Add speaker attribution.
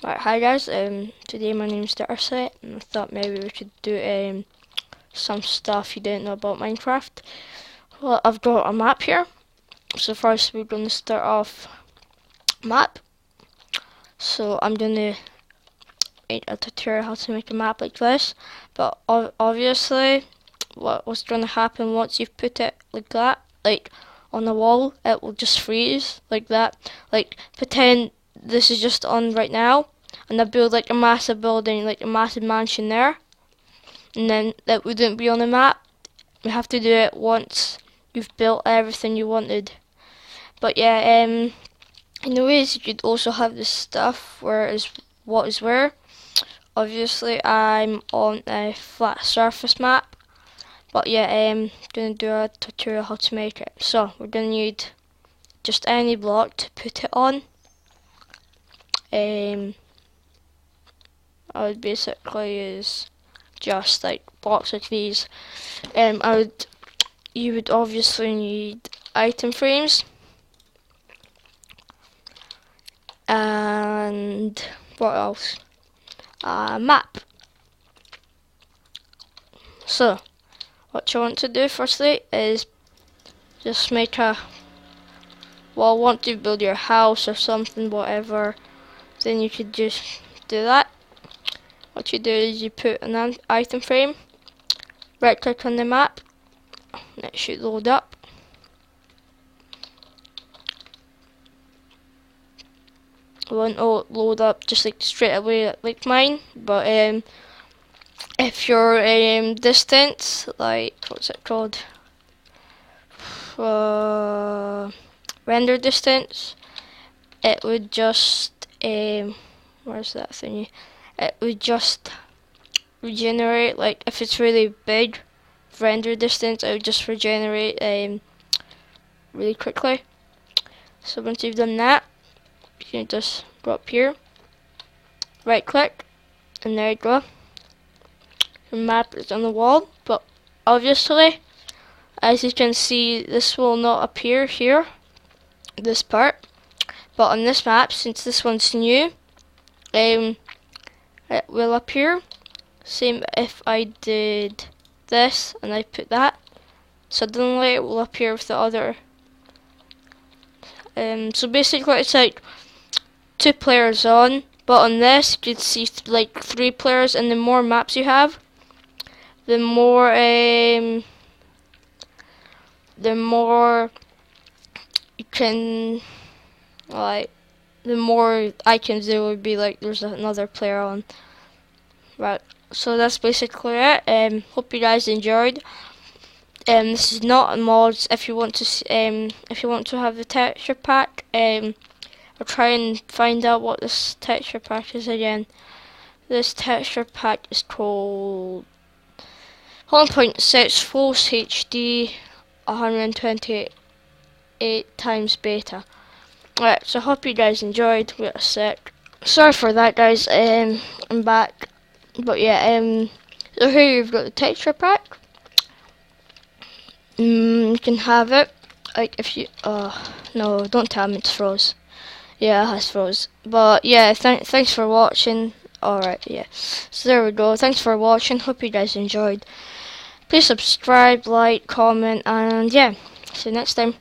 Speaker 1: Right, hi guys. Today my name's Darcy, and I thought maybe we could do some stuff you didn't know about Minecraft. Well, I've got a map here. So first we're going to start off map. So I'm going to make a tutorial how to make a map like this. But obviously, what's going to happen once you've put it like that, like on the wall, it will just freeze like that. Like pretend this is just on right now, and I build like a massive building, like a massive mansion there, and then that wouldn't be on the map. You have to do it once you've built everything you wanted. But yeah, anyways, you could also have this stuff where is what is where. Obviously, I'm on a flat surface map, but yeah, I'm gonna do a tutorial how to make it. So we're gonna need just any block to put it on. I would basically use just like blocks like these. You would obviously need item frames and what else? A map. So what you want to do firstly is just make a want to build your house or something, whatever, then you could just do that. What you do is you put an item frame, right click on the map, and it should load up. It won't load up just like straight away like mine, but if your distance, like what's it called, render distance, it would just where's that thingy? It would just regenerate. Like if it's really big render distance, it would just regenerate really quickly. So once you've done that, you can just go up here, right click, and there you go. Your map is on the wall, but obviously, as you can see, this will not appear here, this part. But on this map, since this one's new, it will appear. Same if I did this and I put that, suddenly it will appear with the other. So basically, it's like 2 players on, but on this you could see like 3 players, and the more maps you have, the more you can, like, the more icons there would be like there's another player on. Right, so that's basically it. Hope you guys enjoyed. This is not a mod. If you want to have the texture pack, I'll try and find out what this texture pack is again. This texture pack is called 1.6 Full HD 128 times beta. Alright, so hope you guys enjoyed. Wait a sec. Sorry for that, guys. I'm back. But yeah, so here you've got the texture pack. You can have it. Like if you, no, don't tell me it's froze. Yeah, it has froze. But yeah, thanks for watching. Alright, yeah. So there we go. Thanks for watching. Hope you guys enjoyed. Please subscribe, like, comment, and yeah. See you next time.